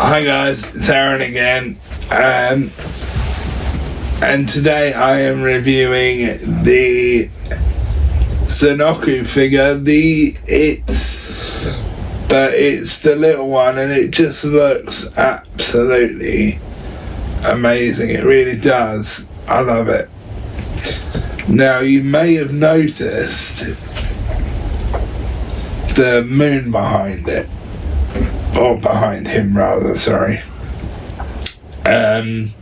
Hi guys, it's Arran again, and today I am reviewing the Sunoco figure. It's the little one, and it just looks absolutely amazing. It really does. I love it. Now you may have noticed the moon behind it. Or behind him rather, sorry. And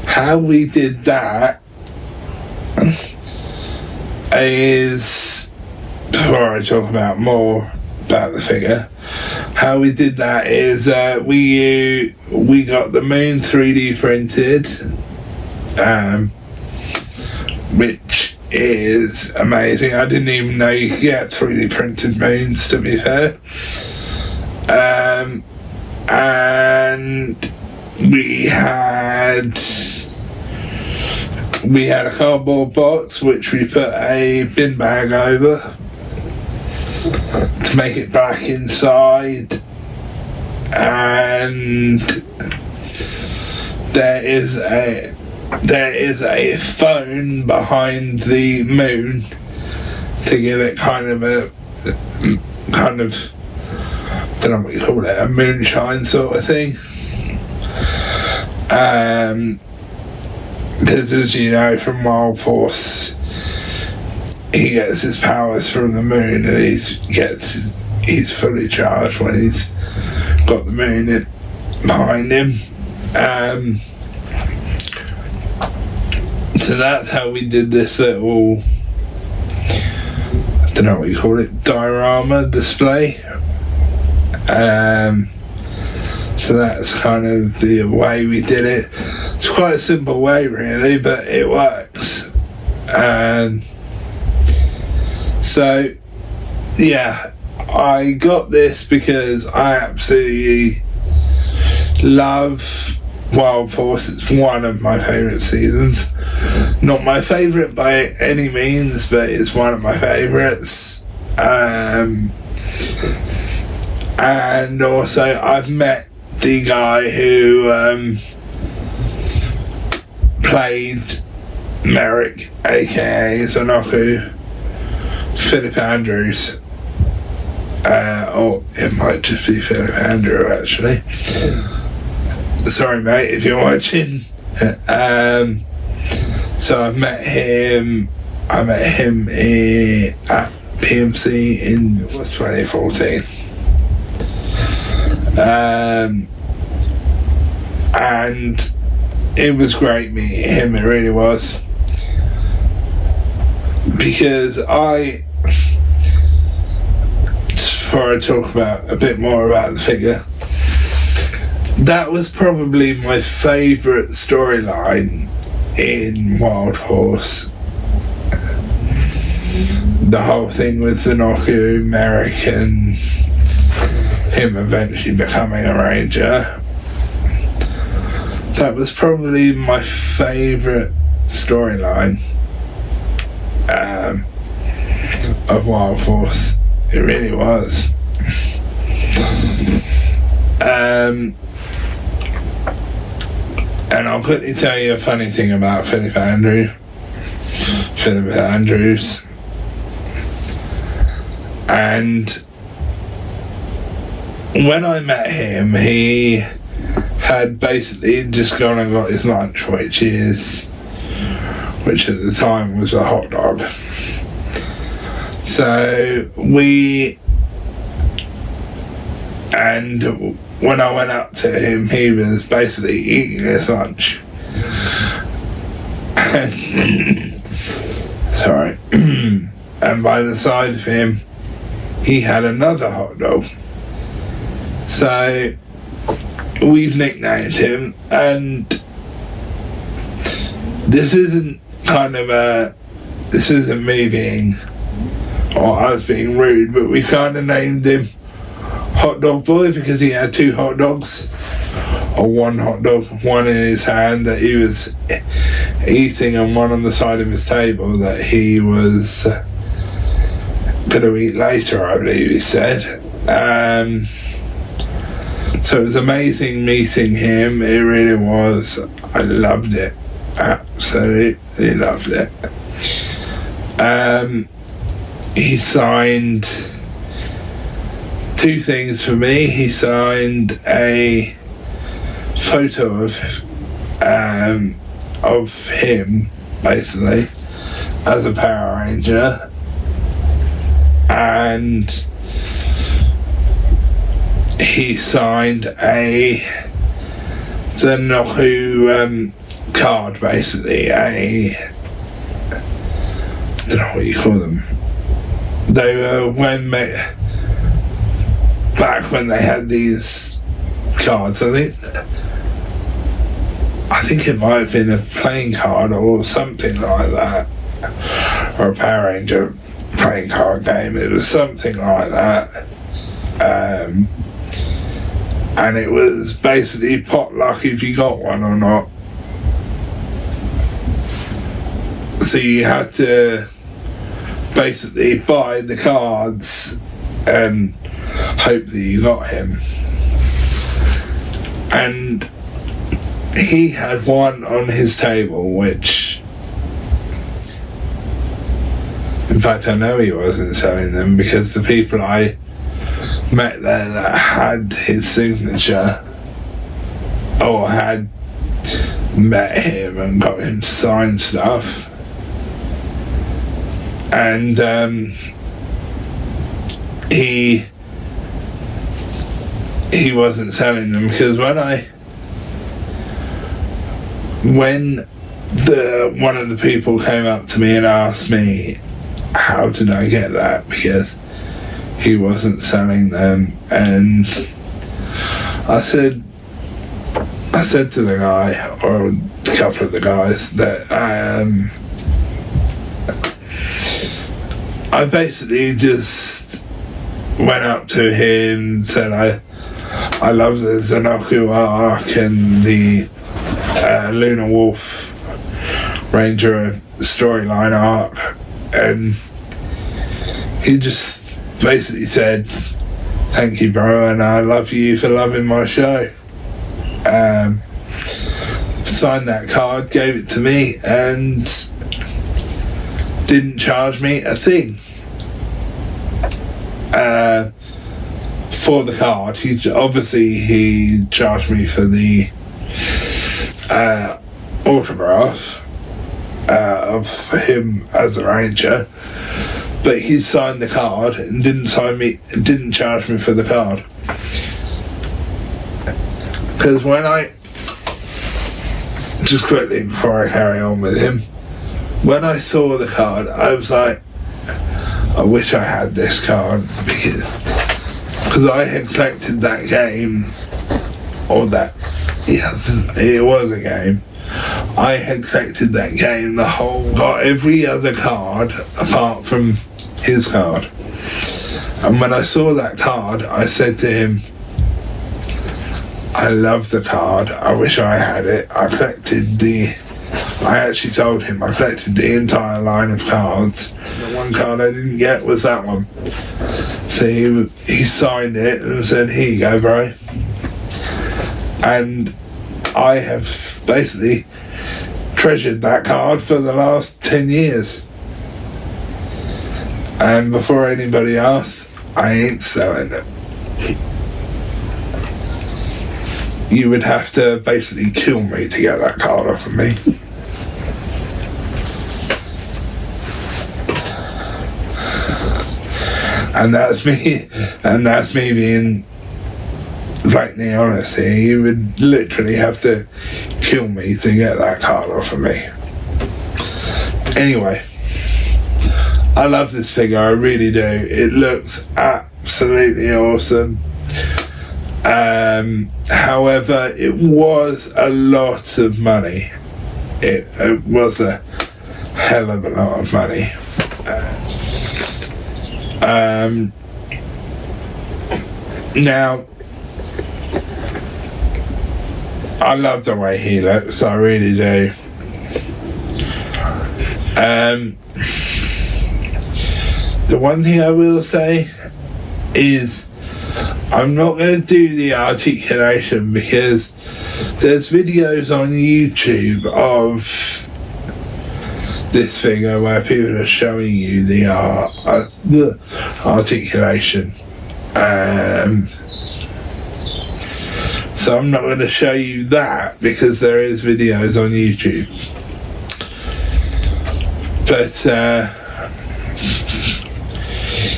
how we did that is, before I talk about more about the figure, how we did that is we got the moon 3D printed, which is amazing. I didn't even know you could get 3D printed moons, to be fair. And we had a cardboard box which we put a bin bag over to make it back inside, and there is a phone behind the moon to give it kind of don't know what you call it, a moonshine sort of thing. Because as you know from Wild Force, he gets his powers from the moon, and he's fully charged when he's got the moon behind him. So that's how we did this little, I don't know what you call it, diorama display. So that's kind of the way we did it. It's quite a simple way really, but it works. So yeah, I got this because I absolutely love Wild Force. It's one of my favourite seasons. Not my favourite by any means, but it's one of my favourites. And also I've met the guy who played Merrick, aka Sunoco, Philip Andrews. Or it might just be Philip Andrew actually. Sorry mate if you're watching. So I met him at PMC in 2014. And it was great meeting him, it really was. Because before I talk about a bit more about the figure, that was probably my favourite storyline in Wild Horse. The whole thing with Sunoco, Merrick, and him eventually becoming a ranger. That was probably my favourite storyline of Wild Force. It really was. And I'll quickly tell you a funny thing about Philip Andrews. And when I met him, he had basically just gone and got his lunch, which at the time was a hot dog. So when I went up to him, he was basically eating his lunch. Sorry. And by the side of him, he had another hot dog. So we've nicknamed him, and this isn't me being, or us being rude, but we kind of named him Hot Dog Boy because he had two hot dogs, or one hot dog, one in his hand that he was eating and one on the side of his table that he was going to eat later, I believe he said. So it was amazing meeting him. It really was. I loved it. Absolutely loved it. He signed 2 things for me. He signed a photo of him, basically, as a Power Ranger, and he signed a Zenohu card, basically. I don't know what you call them. They were back when they had these cards. I think it might have been a playing card or something like that, or a Power Ranger playing card game. It was something like that. And it was basically potluck if you got one or not. So you had to basically buy the cards and hope that you got him. And he had one on his table, which, in fact, I know he wasn't selling them, because the people I met there that had his signature, or had met him and got him to sign stuff, and he wasn't selling them, because when one of the people came up to me and asked me how did I get that, because he wasn't selling them, and I said to the guy, or a couple of the guys, that I basically just went up to him and said I love the Zenoku arc and the Lunar Wolf Ranger storyline arc, and he just basically said, "Thank you, bro, and I love you for loving my show." Signed that card, gave it to me, and didn't charge me a thing for the card. He charged me for the autograph of him as a Ranger, but he signed the card and didn't charge me for the card. Because when just quickly before I carry on with him, when I saw the card, I was like, I wish I had this card, because I had collected that game, it was a game. I had collected that game, got every other card apart from his card. And when I saw that card, I said to him, I love the card, I wish I had it. I actually told him I collected the entire line of cards. The one card I didn't get was that one. So he signed it and said, "Here you go, bro." And I have basically treasured that card for the last 10 years. And before anybody asks, I ain't selling it. You would have to basically kill me to get that card off of me. And that's me being blatantly honest here. You would literally have to kill me to get that card off of me. Anyway, I love this figure, I really do. It looks absolutely awesome. However, it was a lot of money. It was a hell of a lot of money. Now, I love the way he looks, I really do. The one thing I will say is I'm not going to do the articulation because there's videos on YouTube of this figure where people are showing you the articulation. So I'm not going to show you that because there is videos on YouTube. But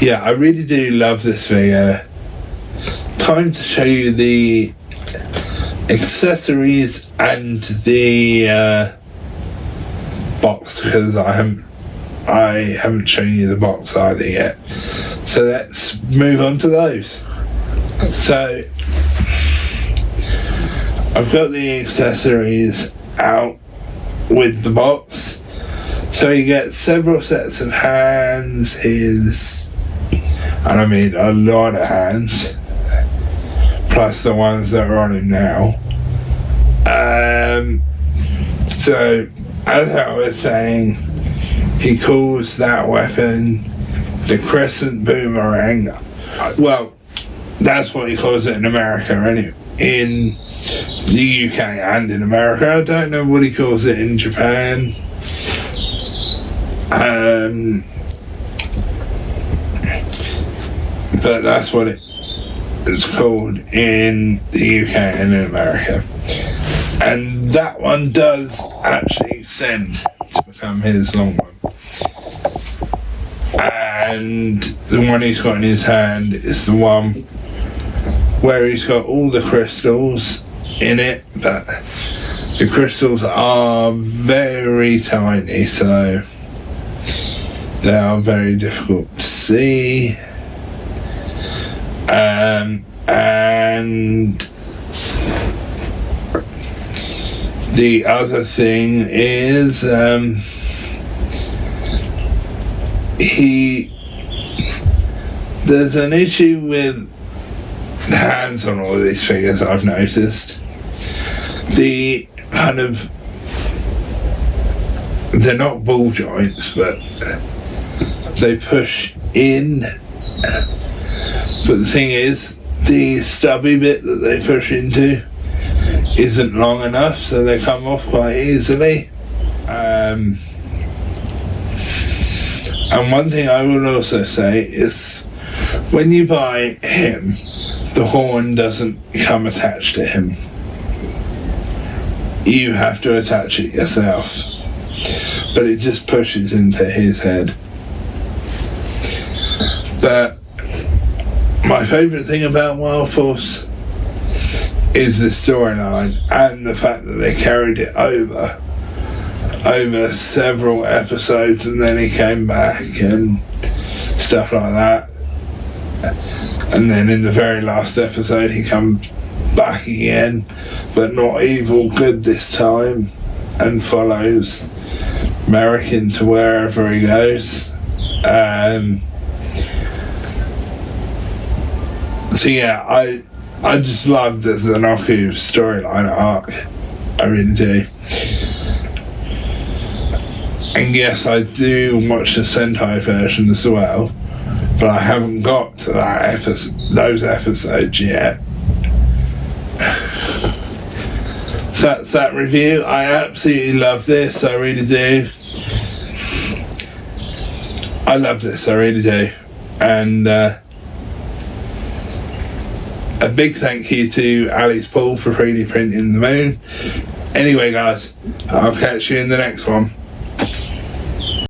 yeah, I really do love this figure. Time to show you the accessories and the box, because I haven't shown you the box either yet. So let's move on to those. So I've got the accessories out with the box. So you get several sets of hands, and I mean a lot of hands, plus the ones that are on him now. So as I was saying, he calls that weapon the Crescent Boomerang. Well, that's what he calls it in America, anyway. In the UK and in America. I don't know what he calls it in Japan. But that's what it's called in the UK and in America. And that one does actually extend to become his long one. And the one he's got in his hand is the one where he's got all the crystals in it, but the crystals are very tiny, so they are very difficult to see. And the other thing is there's an issue with the hands on all of these figures, I've noticed. The kind of, they're not ball joints, but they push in. But the thing is, the stubby bit that they push into isn't long enough, so they come off quite easily. And one thing I will also say is, when you buy him, the horn doesn't come attached to him. You have to attach it yourself. But it just pushes into his head. But my favourite thing about Wild Force is the storyline and the fact that they carried it over several episodes, and then he came back and stuff like that. And then in the very last episode he comes back again, but not evil, good this time, and follows Merrick into wherever he goes. So yeah, I just love the Zenoku storyline arc. I really do. And yes, I do watch the Sentai version as well, but I haven't got to those episodes yet. That's that review. I absolutely love this, I really do. I love this, I really do. And a big thank you to Alice Paul for 3D printing the moon. Anyway guys, I'll catch you in the next one.